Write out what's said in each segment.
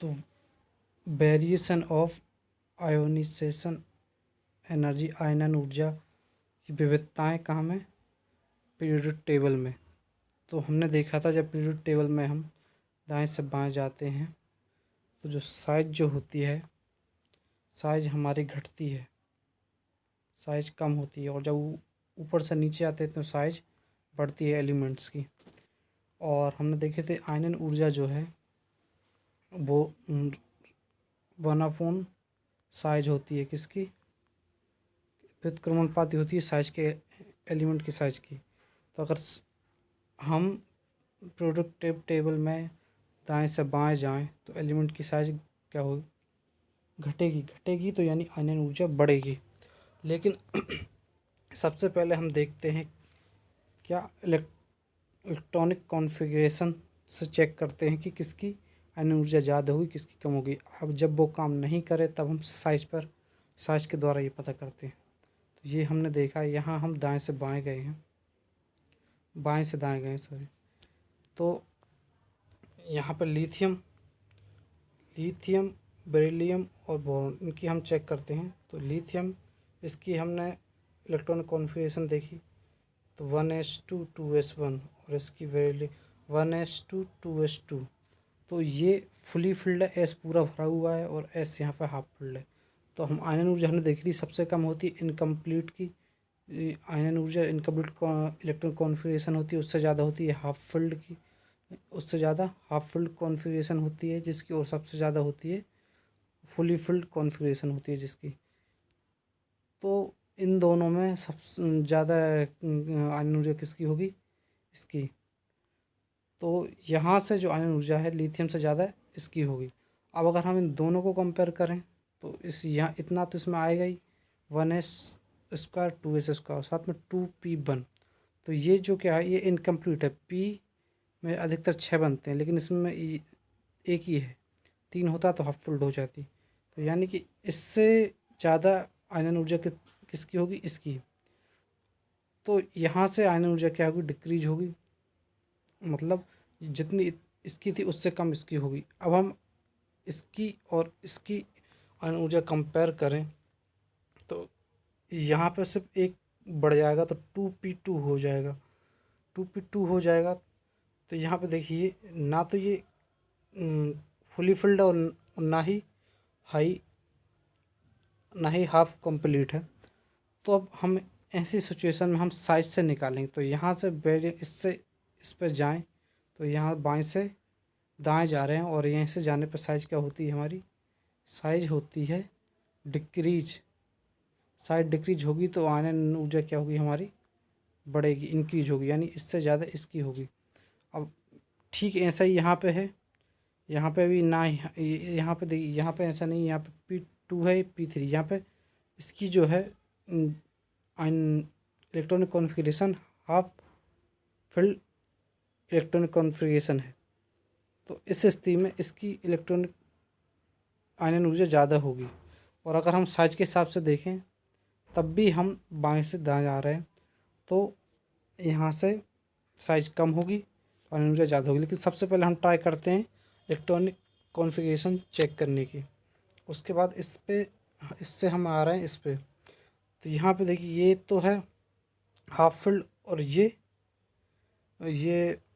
तो variation of ionisation energy, आयनन ऊर्जा की विविधताएं कहाँ में? पीरियोडिक टेबल में। तो हमने देखा था जब पीरियोडिक टेबल में हम दाएं से बाएं जाते हैं तो जो साइज जो होती है, साइज हमारी घटती है, साइज कम होती है, और जब ऊपर से नीचे आते हैं तो साइज बढ़ती है एलिमेंट्स की। और हमने देखे थे आयनन ऊर्जा जो है वो 1/4 साइज होती है किसकी? व्युत्क्रमणपाती होती है साइज के, एलिमेंट की साइज की। तो अगर हम प्रोडक्टिव टेबल में दाएं से बाएं जाएं तो एलिमेंट की साइज क्या होगी? घटेगी तो यानी आयनन ऊर्जा बढ़ेगी। लेकिन सबसे पहले हम देखते हैं क्या इलेक्ट्रॉनिक कॉन्फ़िगरेशन से चेक करते हैं कि किसकी आयनन ऊर्जा ज़्यादा होगी, किसकी कम होगी। अब जब वो काम नहीं करे तब हम साइज के द्वारा ये पता करते हैं। तो ये हमने देखा है, यहाँ हम दाएं से बाएं गए हैं, बाएं से दाएं गए सॉरी। तो यहाँ पर लिथियम, बेरिलियम और बोरॉन, इनकी हम चेक करते हैं। तो लिथियम, इसकी हमने इलेक्ट्रॉनिक कॉन्फ़िगरेशन देखी तो 1s2 2s1, और इसकी बेरिलियम 1s2 2s2। तो ये फुली फिल्ड है, एस पूरा भरा हुआ है और एस यहाँ पर हाफ फिल्ड है। तो हम आयनन ऊर्जा हमने देखी थी सबसे कम होती है इनकम्प्लीट की, आयनन ऊर्जा इनकम्प्लीट इलेक्ट्रॉन कॉन्फ़िगरेशन होती है उससे ज़्यादा होती है हाफ फिल्ड की, उससे ज़्यादा हाफ फिल्ड कॉन्फ़िगरेशन होती है जिसकी, और सबसे ज़्यादा होती है फुली फिल्ड कॉन्फ़िगरेशन होती है जिसकी। तो इन दोनों में सबसे ज़्यादा आयनन ऊर्जा किसकी होगी? इसकी। तो यहाँ से जो आयनन ऊर्जा है लिथियम से ज़्यादा इसकी होगी। अब अगर हम इन दोनों को कंपेयर करें तो इस यहाँ इतना तो इसमें आएगा ही, 1s² 2s², साथ में 2p1। तो ये जो क्या है ये इनकम्प्लीट है। p में अधिकतर 6 बनते हैं लेकिन इसमें एक ही है, 3 होता तो हाफ फुल्ड हो जाती। तो यानी कि इससे ज़्यादा आयनन ऊर्जा किसकी होगी? इसकी। तो यहाँ से आयनन ऊर्जा क्या होगी? डिक्रीज होगी, मतलब जितनी इसकी थी उससे कम इसकी होगी। अब हम इसकी और इसकी आयनन ऊर्जा कंपेयर करें तो यहाँ पर सिर्फ एक बढ़ जाएगा तो 2p2 हो जाएगा, 2p2 हो जाएगा। तो यहाँ पे देखिए ना तो ये फुली फिल्ड और हाई ना ही हाफ कंप्लीट है। तो अब हम ऐसी सिचुएशन में हम साइज से निकालेंगे। तो यहाँ से इससे इस पर जाएं तो यहाँ बाएं से दाएं जा रहे हैं और यहीं से जाने पर साइज क्या होती है हमारी? साइज होती है डिक्रीज। साइज डिक्रीज होगी तो आयनन ऊर्जा क्या होगी हमारी? बढ़ेगी, इंक्रीज होगी, यानी इससे ज़्यादा इसकी होगी। अब ठीक ऐसा ही यहाँ पे है, यहाँ पे भी ना, यहाँ पे देखिए यहाँ पे ऐसा नहीं, यहाँ पे p2 है, p3। यहाँ पे इसकी जो है electronic configuration half filled electronic configuration है। तो इस स्थिति में इसकी इलेक्ट्रॉनिक आयनन ऊर्जा ज़्यादा होगी। और अगर हम साइज के हिसाब से देखें तब भी हम बाएं से दाएं जा रहे हैं तो यहाँ से साइज कम होगी, आयनन ऊर्जा ज़्यादा होगी। लेकिन सबसे पहले हम ट्राई करते हैं इलेक्ट्रॉनिक कॉन्फ़िगरेशन चेक करने की। उसके बाद इससे हम आ रहे हैं इस पे। तो यहाँ पे देखिए ये तो है हाफ फिल्ड और ये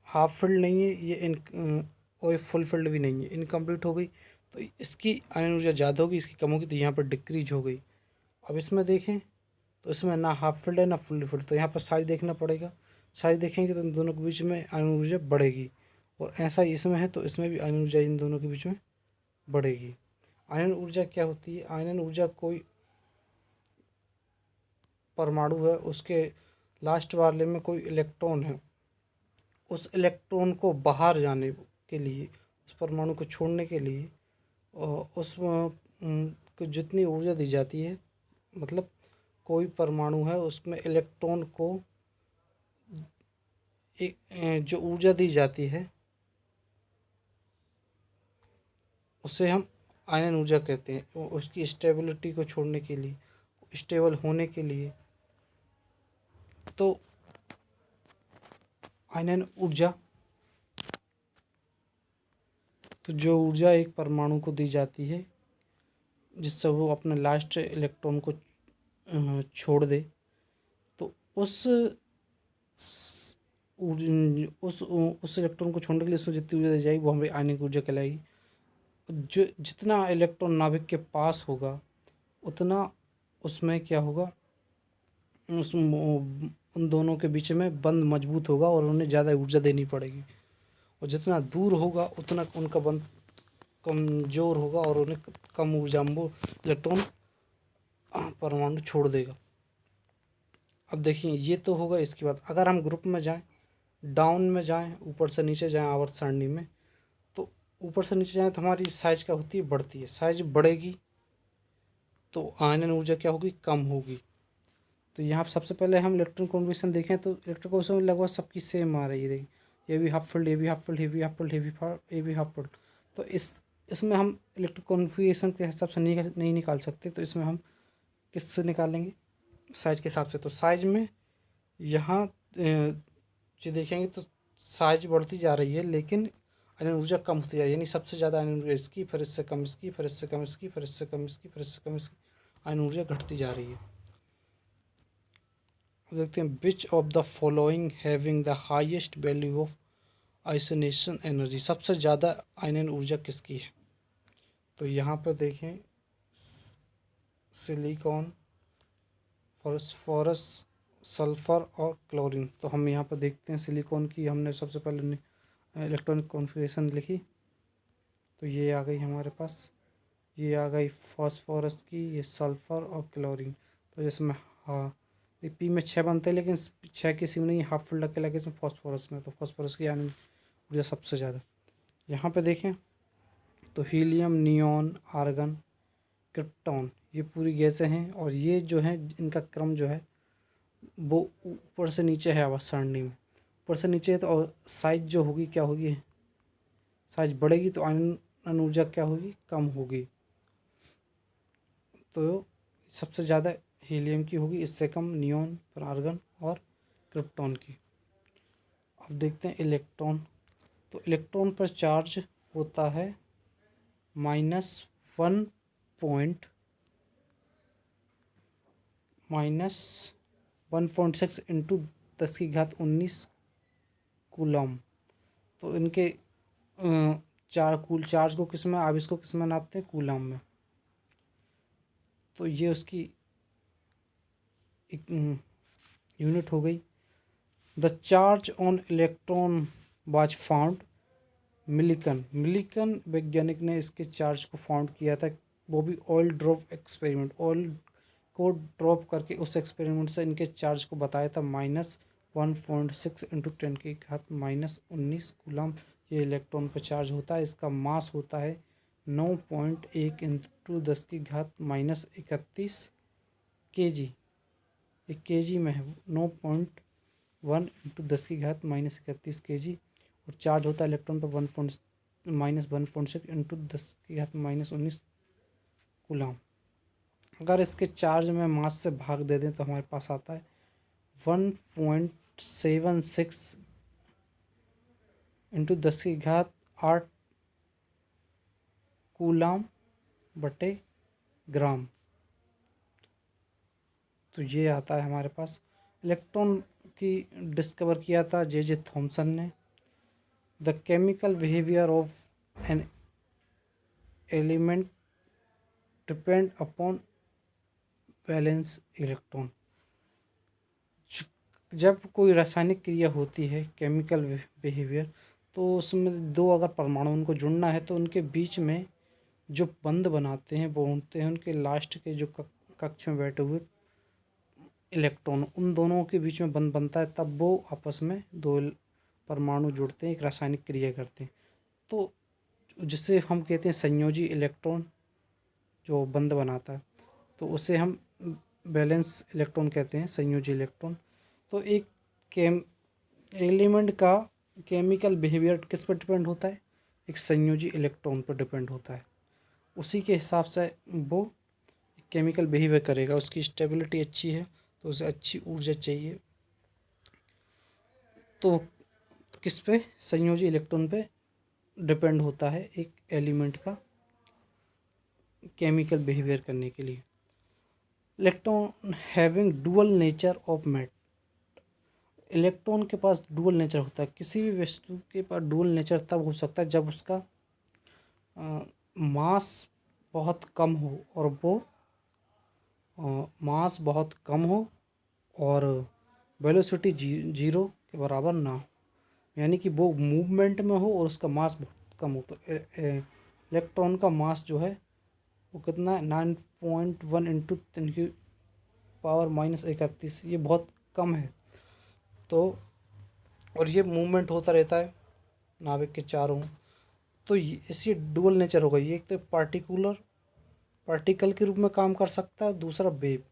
हाफ फिल्ड नहीं है, ये और फुल फिल्ड भी नहीं है, इनकम्प्लीट हो गई। तो इसकी आयनन ऊर्जा ज़्यादा होगी, इसकी कम होगी, तो यहाँ पर डिक्रीज हो गई। अब इसमें देखें तो इसमें ना हाफ फिल्ड है ना फुल फिल्ड, तो यहाँ पर साइज देखना पड़ेगा। साइज देखेंगे तो इन दोनों के बीच में आयनन ऊर्जा बढ़ेगी, और ऐसा ही इसमें है तो इसमें भी आयनन ऊर्जा इन दोनों के बीच में बढ़ेगी। आयनन ऊर्जा क्या होती है? आयनन ऊर्जा कोई परमाणु है, उसके लास्ट वाले में कोई इलेक्ट्रॉन है, उस इलेक्ट्रॉन को बाहर जाने के लिए, उस परमाणु को छोड़ने के लिए उस को जितनी ऊर्जा दी जाती है, मतलब कोई परमाणु है उसमें इलेक्ट्रॉन को एक जो ऊर्जा दी जाती है उसे हम आयनन ऊर्जा कहते हैं। उसकी स्टेबिलिटी को छोड़ने के लिए, स्टेबल होने के लिए, तो आयनन ऊर्जा तो जो ऊर्जा एक परमाणु को दी जाती है जिससे वो अपने लास्ट इलेक्ट्रॉन को छोड़ दे, तो उस इलेक्ट्रॉन को छोड़ने के लिए उसको जितनी ऊर्जा दी जाएगी वो हमारी आयनिक ऊर्जा कहलाएगी। जो जितना इलेक्ट्रॉन नाभिक के पास होगा उतना उसमें क्या होगा, उन दोनों के बीच में बंध मजबूत होगा और उन्हें ज़्यादा ऊर्जा देनी पड़ेगी। और जितना दूर होगा उतना उनका बंध कमज़ोर होगा और उन्हें कम ऊर्जा में वो इलेक्ट्रॉन परमाणु छोड़ देगा। अब देखिए ये तो होगा। इसके बाद अगर हम ग्रुप में जाएं, डाउन में जाएं, ऊपर से नीचे जाएं आवर्त सारणी में, तो ऊपर से नीचे जाएं तो हमारी साइज क्या होती है, बढ़ती है। साइज बढ़ेगी तो आयनन ऊर्जा क्या होगी, कम होगी। तो यहाँ सबसे पहले हम इलेक्ट्रॉन कॉन्फिगरेशन देखें तो इलेक्ट्रॉन कॉन्फिगरेशन लगभग सबकी सेम आ रही है। देखिए ये भी हाफ फील्ड, ये भी हाफ फील्ड, ये भी हाफ फील्ड, ये भी हाफ फील्ड। तो इसमें हम इलेक्ट्रॉन कॉन्फिगरेशन के हिसाब से नहीं निकाल सकते। तो इसमें हम किससे निकालेंगे, साइज के हिसाब से। तो साइज में यहाँ जो देखेंगे तो साइज बढ़ती जा रही है लेकिन आयनन ऊर्जा कम होती जा रही है। यानी सबसे ज़्यादा आयनन ऊर्जा इसकी, फिर इससे कम इसकी, फिर इससे कम इसकी, फिर इससे कम इसकी, फिर इससे कम इसकी, आयनन ऊर्जा घटती जा रही है। देखते हैं which of the following having the highest value of ionisation energy, सबसे ज़्यादा आयनन ऊर्जा किसकी है। तो यहाँ पर देखें सिलिकॉन, फॉस्फोरस, सल्फ़र और क्लोरीन। तो हम यहाँ पर देखते हैं सिलिकॉन की हमने सबसे पहले इलेक्ट्रॉनिक कॉन्फ़िगरेशन लिखी तो ये आ गई हमारे पास, ये आ गई फॉस्फोरस की, ये सल्फ़र और क्लोरीन। तो जिसमें हाँ पी में 6 बनते हैं लेकिन 6 किसी में नहीं, हाफ फील्ड के लगे इसमें फॉस्फोरस में। तो फॉस्फोरस की आयनन ऊर्जा सबसे ज़्यादा। यहाँ पे देखें तो हीलियम, नियॉन, आर्गन, क्रिप्टॉन, ये पूरी गैसें हैं। और ये जो है इनका क्रम जो है वो ऊपर से नीचे है आवर्त सारणी में। ऊपर से नीचे है तो साइज जो होगी क्या होगी, साइज बढ़ेगी तो आयनन ऊर्जा क्या होगी, कम होगी। तो सबसे ज़्यादा हीलियम की होगी, इससे कम नियॉन, फिर आर्गन और क्रिप्टॉन की। अब देखते हैं इलेक्ट्रॉन। तो इलेक्ट्रॉन पर चार्ज होता है -1.6 इंटू 10⁻19 कूलम। तो इनके चार्ज को किस में, आवेश को किस में नापते हैं, कूलम में। तो ये उसकी एक यूनिट हो गई। The charge on electron was found Millikan वैज्ञानिक ने इसके चार्ज को फाउंड किया था, वो भी ऑयल ड्रॉप एक्सपेरिमेंट। ऑयल को ड्रॉप करके उस एक्सपेरिमेंट से इनके चार्ज को बताया था -1.6 इंटू 10⁻−19 कूलम। ये इलेक्ट्रॉन पर चार्ज होता है। इसका मास होता है 9.1 इंटू 10⁻31 kg। एक kg में है, 9.1 इंटू 10⁻31 kg। और चार्ज होता है इलेक्ट्रॉन पर -1.6 इंटू 10⁻−19 कूलम। अगर इसके चार्ज में मास से भाग दे दें तो हमारे पास आता है 1.76 इंटू 10⁸ कूलम बटे ग्राम। तो ये आता है हमारे पास। इलेक्ट्रॉन की डिस्कवर किया था जे थॉमसन ने। The chemical behaviour of an element depend upon valence electron. जब कोई रासायनिक क्रिया होती है केमिकल बिहेवियर, तो उसमें दो अगर परमाणु उनको जुड़ना है तो उनके बीच में जो बंध बनाते हैं वो होते हैं उनके लास्ट के जो कक्ष में बैठे हुए इलेक्ट्रॉन, उन दोनों के बीच में बंध बनता है। तब वो आपस में दो परमाणु जुड़ते हैं, एक रासायनिक क्रिया करते हैं। तो जिसे हम कहते हैं संयोजी इलेक्ट्रॉन जो बंध बनाता है, तो उसे हम बैलेंस इलेक्ट्रॉन कहते हैं, संयोजी इलेक्ट्रॉन। तो एक एलिमेंट का केमिकल बिहेवियर किस पर डिपेंड होता है, एक संयोजी इलेक्ट्रॉन पर डिपेंड होता है। उसी के हिसाब से वो केमिकल बिहेवियर करेगा। उसकी स्टेबिलिटी अच्छी है तो उसे अच्छी ऊर्जा चाहिए, तो किस पे, संयोजी इलेक्ट्रॉन पे डिपेंड होता है एक एलिमेंट का केमिकल बिहेवियर करने के लिए। Electron having dual nature of matter, electron के पास डुअल नेचर होता है। किसी भी वस्तु के पास डुअल नेचर तब हो सकता है जब उसका मास बहुत कम हो और वो मास बहुत कम हो और वेलोसिटी जीरो के बराबर ना हो, यानी कि वो मूवमेंट में हो और उसका मास बहुत कम हो। तो इलेक्ट्रॉन का मास जो है वो कितना है, 9.1 इंटू 10⁻31, ये बहुत कम है। तो और ये मूवमेंट होता रहता है नाभिक के चारों। तो इसी डुअल नेचर होगा, ये एक तो पार्टिकल के रूप में काम कर सकता है, दूसरा वेव।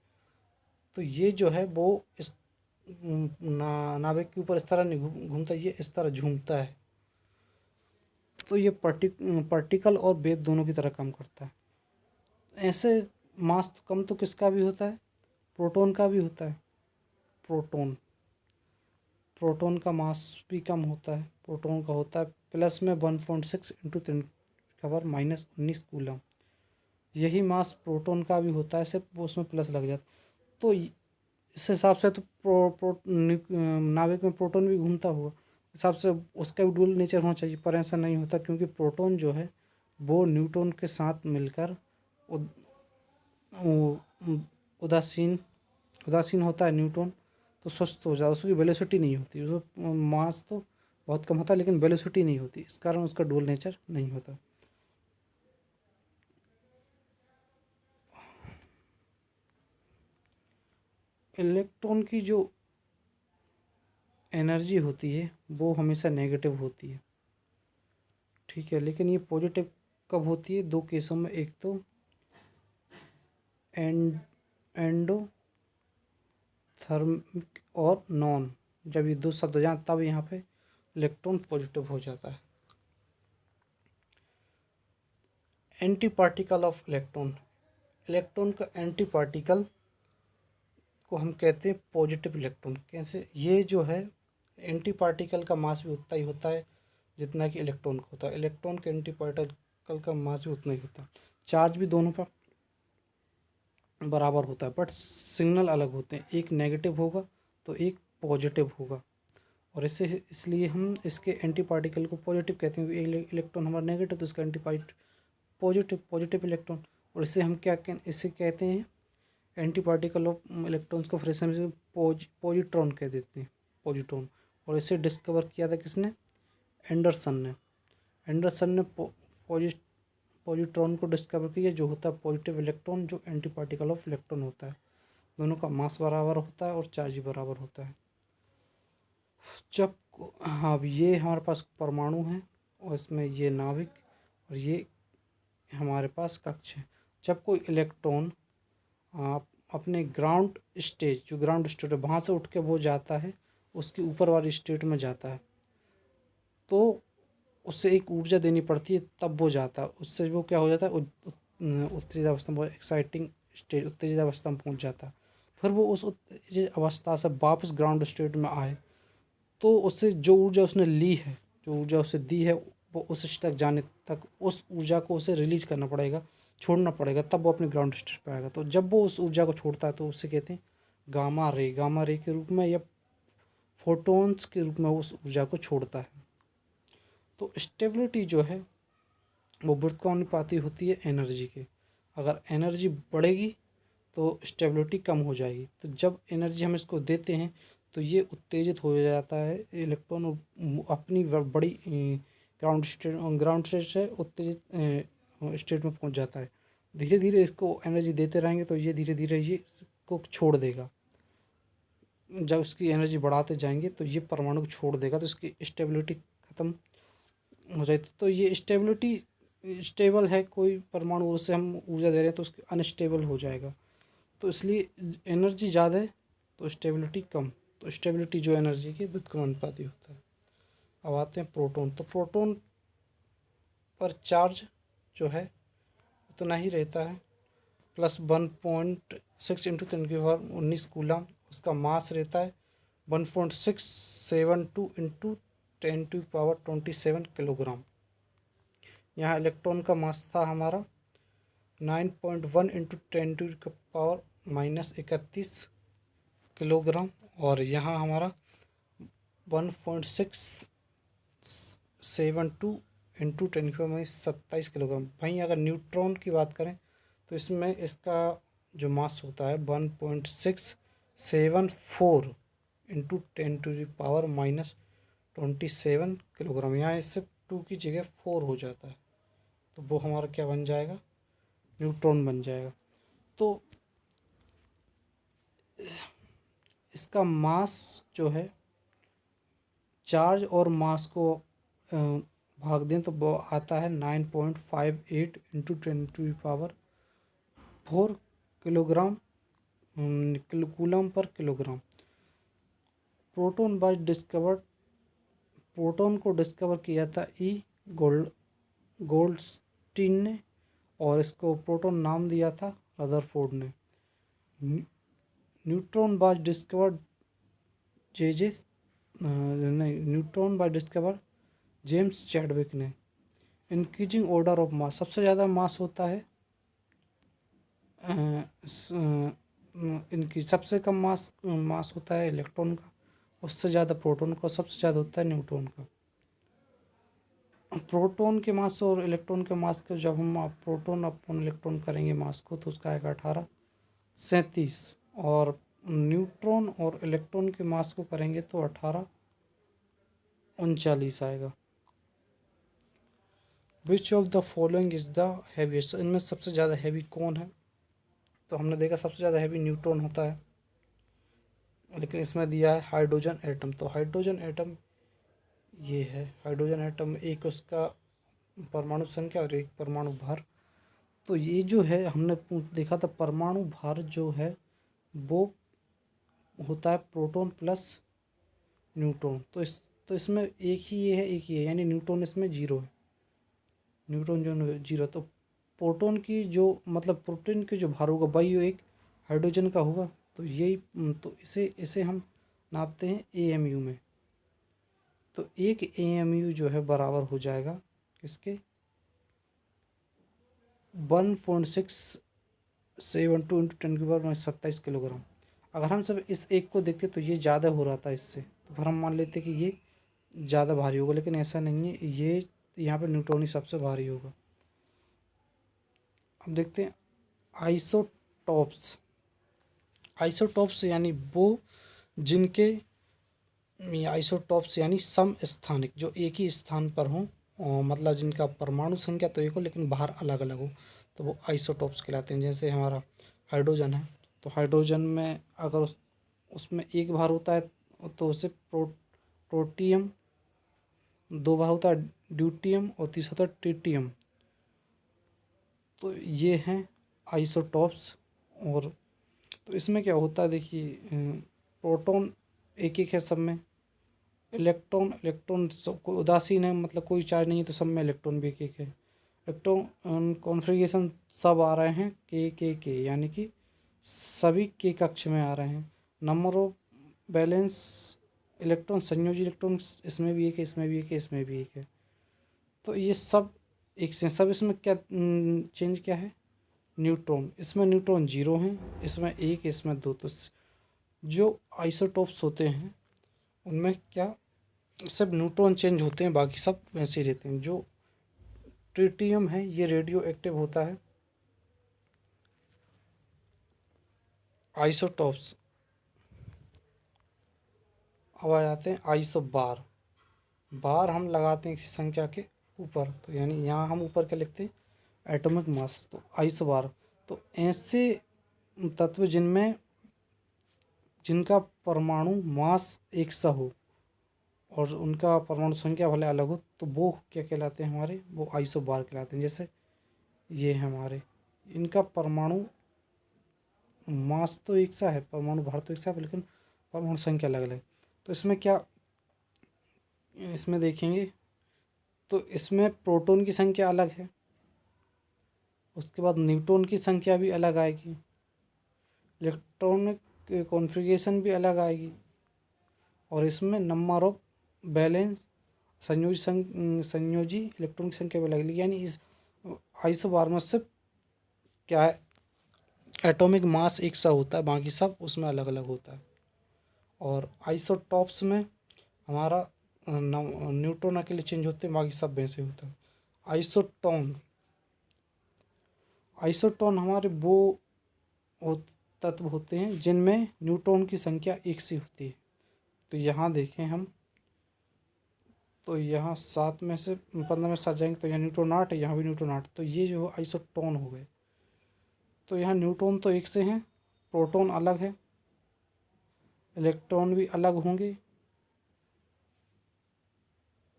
तो ये जो है वो इस नाभिक के ऊपर इस तरह नहीं घूमता, ये इस तरह झूमता है। तो ये पार्टिकल और वेव दोनों की तरह काम करता है। ऐसे मास कम तो किसका भी होता है, प्रोटॉन का भी होता है। प्रोटॉन का मास भी कम होता है। प्रोटॉन का होता है प्लस में 1.6 इंटू 10⁻⁻19 कूलम। यही मास प्रोटॉन का भी होता है, सिर्फ वो उसमें प्लस लग जाता। तो इस हिसाब से तो नाभिक में प्रोटॉन भी घूमता हुआ, हिसाब से उसका भी डुअल नेचर होना चाहिए, पर ऐसा नहीं होता क्योंकि प्रोटॉन जो है वो न्यूट्रॉन के साथ मिलकर उदासीन होता है। न्यूट्रॉन तो सुस्त हो जाता है, उसकी वेलोसिटी नहीं होती, उसका मास तो बहुत कम होता है लेकिन वेलोसिटी नहीं होती, इस कारण उसका डुअल नेचर नहीं होता। इलेक्ट्रॉन की जो एनर्जी होती है वो हमेशा नेगेटिव होती है, ठीक है, लेकिन ये पॉजिटिव कब होती है, दो केसों में। एक तो एंडोथर्मिक और नॉन, जब ये दो शब्द हो जाए तब यहाँ पे इलेक्ट्रॉन पॉजिटिव हो जाता है। Anti particle of electron, electron का एंटी पार्टिकल को हम कहते हैं पॉजिटिव इलेक्ट्रॉन। कैसे, ये जो है एंटी पार्टिकल का मास भी उतना ही होता है जितना कि इलेक्ट्रॉन का होता है। इलेक्ट्रॉन के एंटी पार्टिकल का मास भी उतना ही होता है। चार्ज भी दोनों का बराबर होता है, बट सिग्नल अलग होते हैं, एक नेगेटिव होगा तो एक पॉजिटिव होगा। और इसलिए हम इसके एंटी पार्टिकल को पॉजिटिव कहते हैं, क्योंकि एक इलेक्ट्रॉन हमारा नेगेटिव तो इसका एंटी पॉजिटिव इलेक्ट्रॉन। और इसे हम इसे कहते हैं एंटी पार्टिकल ऑफ इलेक्ट्रॉन्स को फ्रेश में पॉजिट्रॉन कह देते हैं, पॉजिट्रॉन। और इसे डिस्कवर किया था किसने, एंडरसन ने। एंडरसन ने पॉजिट्रॉन को डिस्कवर किया, जो होता है पॉजिटिव इलेक्ट्रॉन, जो एंटी पार्टिकल ऑफ इलेक्ट्रॉन होता है। दोनों का मास बराबर होता है और चार्ज भी बराबर होता है। जब हाँ, अब ये हमारे पास परमाणु है और इसमें ये नाभिक और ये हमारे पास कक्ष है। जब कोई इलेक्ट्रॉन अपने जो ग्राउंड स्टेट है वहाँ से उठ के वो जाता है उसकी ऊपर वाली स्टेट में जाता है, तो उससे एक ऊर्जा देनी पड़ती है तब वो जाता है। उससे वो क्या हो जाता है, उत्तेजित अवस्था में, एक्साइटिंग स्टेट, उत्तेजित अवस्था में पहुँच जाता है। फिर वो उस उत्तेजित अवस्था से वापस ग्राउंड स्टेट में आए तो उससे जो ऊर्जा उसने ली है, जो ऊर्जा उसे दी है, वो उस तक जाने तक उस ऊर्जा को उसे रिलीज करना पड़ेगा, छोड़ना पड़ेगा, तब वो अपने ग्राउंड स्टेट पर आएगा। तो जब वो उस ऊर्जा को छोड़ता है तो उसे कहते हैं गामा रे के रूप में या फोटोन्स के रूप में उस ऊर्जा को छोड़ता है। तो स्टेबिलिटी जो है वो व्युत्क्रमानुपाती होती है एनर्जी के। अगर एनर्जी बढ़ेगी तो स्टेबिलिटी कम हो जाएगी। तो जब एनर्जी हम इसको देते हैं तो ये उत्तेजित हो जाता है इलेक्ट्रॉन, अपनी बड़ी ग्राउंड स्टेट से उत्तेजित स्टेट में पहुंच जाता है। धीरे धीरे इसको एनर्जी देते रहेंगे तो ये धीरे धीरे ये को छोड़ देगा। जब उसकी एनर्जी बढ़ाते जाएंगे तो ये परमाणु को छोड़ देगा, तो इसकी स्टेबिलिटी ख़त्म हो जाती। तो ये स्टेबल है, कोई परमाणु से हम ऊर्जा दे रहे हैं तो उसकी अनस्टेबल हो जाएगा। तो इसलिए एनर्जी ज़्यादा है तो स्टेबिलिटी कम। तो स्टेबिलिटी जो एनर्जी की व्युत्क्रमानुपाती होता है। अब आते हैं प्रोटॉन। तो प्रोटॉन पर चार्ज जो है उतना ही रहता है, प्लस 1.6 इंटू 10⁻19 कूलम। उसका मास रहता है 1.672 इंटू 10⁻27 किलोग्राम। यहाँ इलेक्ट्रॉन का मास था हमारा 9.1 इंटू 10⁻⁻31 किलोग्राम, और यहाँ हमारा 1.672 इंटू 10⁻27 किलोग्राम। वहीं अगर न्यूट्रॉन की बात करें तो इसमें इसका जो मास होता है 1.674 इंटू 10⁻⁻27 किलोग्राम। यहाँ इससे 2 की जगह 4 हो जाता है, तो वो हमारा क्या बन जाएगा, न्यूट्रॉन बन जाएगा। तो इसका मास जो है चार्ज और मास को भाग दें तो वो आता है 9.58 into 10⁻⁴ kilogram coulomb per kilogram. Proton को डिस्कवर किया था गोल्डस्टीन ने, और इसको प्रोटॉन नाम दिया था रदरफोर्ड ने। Neutron was discovered James Chadwick ने। इंक्रीजिंग ऑर्डर ऑफ मास, सबसे ज़्यादा मास होता है इनकी, सबसे कम मास होता है इलेक्ट्रॉन का, उससे ज़्यादा प्रोटॉन का, सबसे ज़्यादा होता है न्यूट्रॉन का। प्रोटॉन के मास और इलेक्ट्रॉन के मास को जब हम प्रोटॉन अपॉन इलेक्ट्रॉन करेंगे मास को, तो उसका आएगा 1837, और न्यूट्रॉन और इलेक्ट्रॉन के मास को करेंगे तो 1839 आएगा। विच of the following is the heaviest, इनमें सबसे ज़्यादा हैवी कौन है? तो हमने देखा सबसे ज़्यादा हैवी न्यूट्रॉन होता है, लेकिन इसमें दिया है हाइड्रोजन एटम। तो हाइड्रोजन एटम ये है, हाइड्रोजन एटम एक उसका परमाणु संख्या और एक परमाणु भार। तो ये जो है हमने देखा था परमाणु भार जो है वो होता है प्रोटॉन प्लस न्यूट्रॉन। तो इसमें एक ही ये है, एक ही है, यानी न्यूट्रॉन इसमें 0 है, न्यूट्रॉन जो 0। तो प्रोटॉन की जो मतलब प्रोटॉन की जो भार होगा वही एक हाइड्रोजन का होगा। तो यही, तो इसे हम नापते हैं AMU में। तो एक AMU जो है बराबर हो जाएगा किसके, 1.672 इंटू 10⁻⁻27 किलोग्राम। अगर हम सब इस एक को देखते तो ये ज़्यादा हो रहा था इससे, तो फिर हम मान लेते कि ये ज़्यादा भारी होगा, लेकिन ऐसा नहीं है, ये यहाँ पे न्यूट्रॉन ही सबसे भारी होगा। अब देखते हैं आइसोटॉप्स। आइसोटॉप्स यानी वो जिनके, आइसोटॉप्स यानी समस्थानिक, जो एक ही स्थान पर हों, मतलब जिनका परमाणु संख्या तो एक हो लेकिन बाहर अलग अलग हो, तो वो आइसोटॉप्स कहलाते हैं। जैसे हमारा हाइड्रोजन है, तो हाइड्रोजन में अगर उसमें एक भार होता है तो उसे प्रोटियम, दो भार होता है ड्यूटियम, और तीसरा होता है ट्रिटियम। तो ये हैं आइसोटॉप्स। और तो इसमें क्या होता है देखिए, प्रोटॉन एक एक है सब में, इलेक्ट्रॉन सब को उदासीन है, मतलब कोई चार्ज नहीं है, तो सब में इलेक्ट्रॉन भी एक एक है। इलेक्ट्रॉन कॉन्फ़िगरेशन सब आ रहे हैं के, यानी कि सभी के कक्ष में आ रहे हैं। नंबर ऑफ बैलेंस इलेक्ट्रॉन, संयोजी इलेक्ट्रॉन इसमें भी एक है, इसमें भी एक है, इसमें भी एक है। तो ये सब एक से सब। इसमें क्या चेंज क्या है, न्यूट्रॉन, इसमें न्यूट्रॉन 0 हैं, इसमें 1, इसमें 2। तो जो आइसोटॉप्स होते हैं उनमें क्या सब न्यूट्रॉन चेंज होते हैं, बाकी सब वैसे ही रहते हैं। जो ट्रिटियम है ये रेडियो एक्टिव होता है। आइसोटॉप्स। अब आ जाते हैं आइसो बार। बार हम लगाते हैं किसी संख्या के ऊपर, तो यानी यहाँ हम ऊपर क्या लिखते हैं, एटॉमिक मास। तो आइसो बार, तो ऐसे तत्व जिनका परमाणु मास एक सा हो और उनका परमाणु संख्या भले अलग हो, तो वो क्या कहलाते हैं हमारे, वो आइसो बार कहलाते हैं। जैसे ये है हमारे, इनका परमाणु मास तो एक सा है, परमाणु भार तो एक सा है, लेकिन परमाणु संख्या अलग अलग। तो इसमें क्या, इसमें देखेंगे तो इसमें प्रोटॉन की संख्या अलग है, उसके बाद न्यूट्रॉन की संख्या भी अलग आएगी, इलेक्ट्रॉनिक कॉन्फ़िगरेशन भी अलग आएगी, और इसमें नंबर ऑफ बैलेंस संयोजी इलेक्ट्रॉन की संख्या भी अलग अलग, यानी इस आइसोबार्मर से क्या है, एटॉमिक मास एक सा होता है, बाकी सब उसमें अलग अलग होता है। और आइसोटॉप्स में हमारा न्यूट्रॉन अकेले चेंज होते हैं, बाकी सब वैसे होता है। आइसोटोन, आइसोटोन हमारे वो तत्व होते हैं जिनमें न्यूट्रॉन की संख्या एक सी होती है। तो यहाँ देखें हम, तो यहाँ 7 में से 15 में 7 जाएंगे तो यहाँ न्यूट्रॉन 8 है, यहाँ भी न्यूट्रॉन 8, तो ये जो आइसोटोन हो गए। तो यहाँ न्यूट्रॉन तो एक से हैं, प्रोटॉन अलग है, इलेक्ट्रॉन भी अलग होंगे,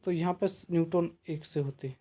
तो यहाँ पे न्यूट्रॉन एक से होते हैं।